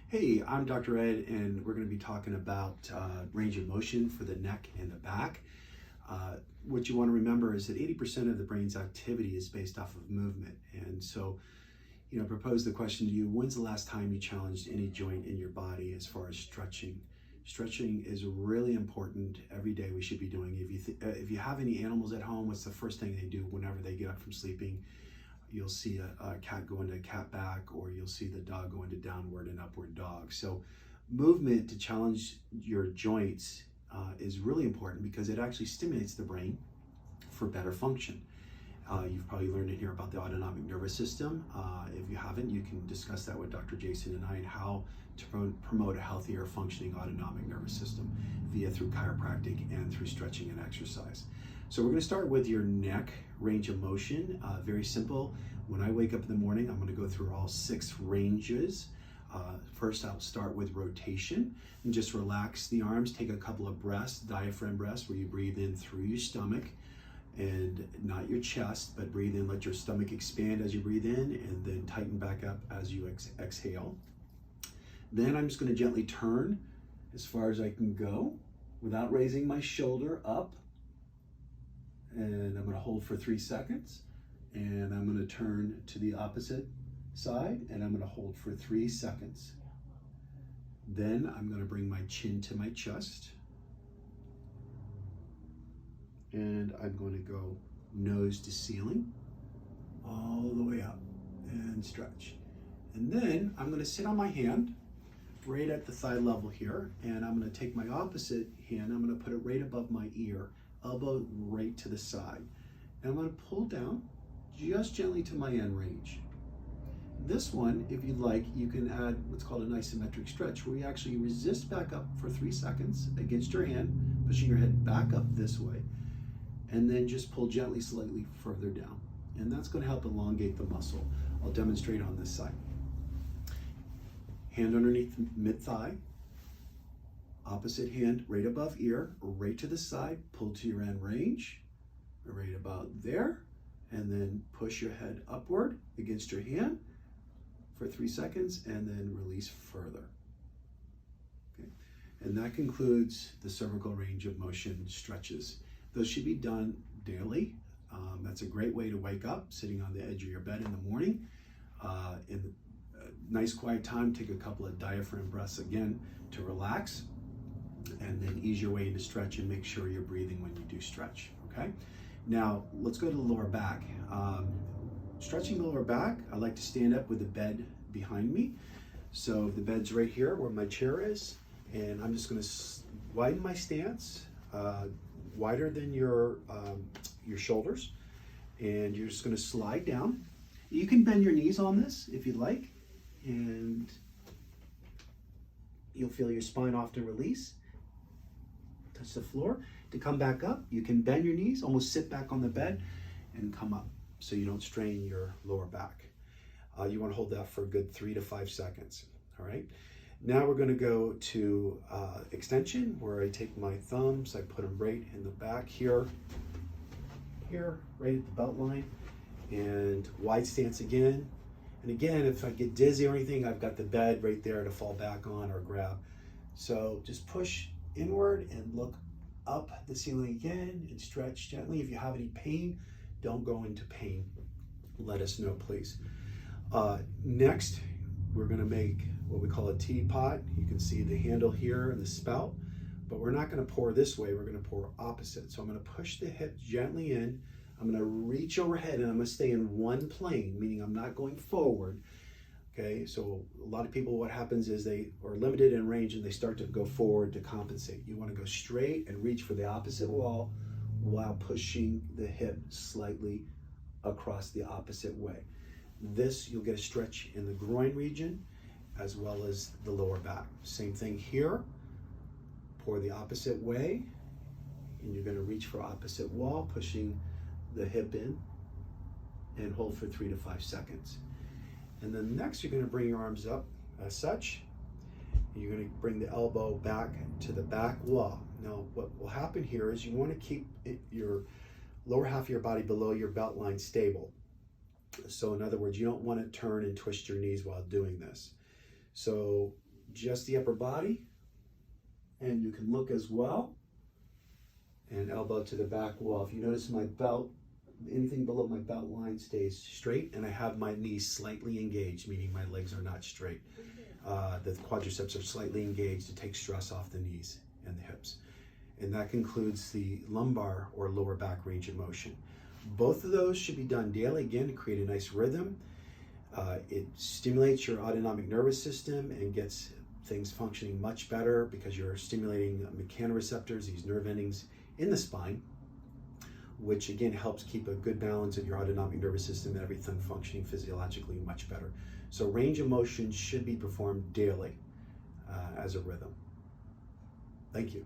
Hey, I'm Dr. Ed, and we're going to be talking about range of motion for the neck and the back. What you want to remember is that 80% of the brain's activity is based off of movement. And so, propose the question to you, when's the last time you challenged any joint in your body as far as stretching? Stretching is really important. Every day we should be doing. If you have any animals at home, what's the first thing they do whenever they get up from sleeping? You'll see a cat go into cat back, or you'll see the dog go into downward and upward dog. So movement to challenge your joints is really important because it actually stimulates the brain for better function. You've probably learned in here about the autonomic nervous system. If you haven't, you can discuss that with Dr. Jason and I, and how to promote a healthier functioning autonomic nervous system through chiropractic and through stretching and exercise. So we're going to start with your neck range of motion. Very simple. When I wake up in the morning, I'm going to go through all 6 ranges. First, I'll start with rotation and just relax the arms. Take a couple of breaths, diaphragm breaths, where you breathe in through your stomach and not your chest, but breathe in, let your stomach expand as you breathe in, and then tighten back up as you exhale. Then I'm just going to gently turn as far as I can go without raising my shoulder up. And I'm going to hold for 3 seconds, and I'm going to turn to the opposite side, and I'm going to hold for 3 seconds. Then I'm going to bring my chin to my chest, and I'm going to go nose to ceiling all the way up and stretch. And then I'm going to sit on my hand right at the thigh level here, and I'm going to take my opposite hand, I'm going to put it right above my ear, elbow right to the side. And I'm going to pull down just gently to my end range. This one, if you'd like, you can add what's called an isometric stretch, where you actually resist back up for 3 seconds against your hand, pushing your head back up this way, and then just pull gently, slightly further down. And that's going to help elongate the muscle. I'll demonstrate on this side. Hand underneath mid-thigh, opposite hand right above ear, right to the side, pull to your end range, right about there, and then push your head upward against your hand for 3 seconds, and then release further. Okay. And that concludes the cervical range of motion stretches. Those should be done daily. That's a great way to wake up, sitting on the edge of your bed in the morning. In a nice quiet time, take a couple of diaphragm breaths again to relax, and then ease your way into stretch and make sure you're breathing when you do stretch, okay? Now, let's go to the lower back. Stretching the lower back, I like to stand up with the bed behind me. So the bed's right here where my chair is, and I'm just gonna widen my stance, wider than your shoulders, and you're just gonna slide down. You can bend your knees on this if you'd like, and you'll feel your spine often release. Touch the floor. To come back up, you can bend your knees, almost sit back on the bed, and come up so you don't strain your lower back. You want to hold that for a good 3 to 5 seconds. All right. Now we're going to go to extension, where I take my thumbs, I put them right in the back here, right at the belt line, and wide stance again. And again, if I get dizzy or anything, I've got the bed right there to fall back on or grab. So just push inward and look up the ceiling again and stretch gently. If you have any pain, don't go into pain. Let us know, please. Next, we're going to make what we call a teapot. You can see the handle here and the spout, but we're not going to pour this way. We're going to pour opposite. So I'm going to push the hip gently in. I'm going to reach overhead, and I'm going to stay in one plane, meaning I'm not going forward. Okay, so a lot of people, what happens is they are limited in range and they start to go forward to compensate. You want to go straight and reach for the opposite wall while pushing the hip slightly across the opposite way. This, you'll get a stretch in the groin region as well as the lower back. Same thing here. Pour the opposite way, and you're going to reach for opposite wall, pushing the hip in, and hold for 3 to 5 seconds. And then next, you're going to bring your arms up as such. You're going to bring the elbow back to the back wall. Now, what will happen here is you want to keep your lower half of your body below your belt line stable. So in other words, you don't want to turn and twist your knees while doing this. So just the upper body, and you can look as well, and elbow to the back wall. If you notice my belt, anything below my belt line stays straight, and I have my knees slightly engaged, meaning my legs are not straight. The quadriceps are slightly engaged to take stress off the knees and the hips. And that concludes the lumbar or lower back range of motion. Both of those should be done daily, again, to create a nice rhythm. It stimulates your autonomic nervous system and gets things functioning much better because you're stimulating mechanoreceptors, these nerve endings in the spine, which again helps keep a good balance of your autonomic nervous system and everything functioning physiologically much better. So range of motion should be performed daily as a rhythm. Thank you.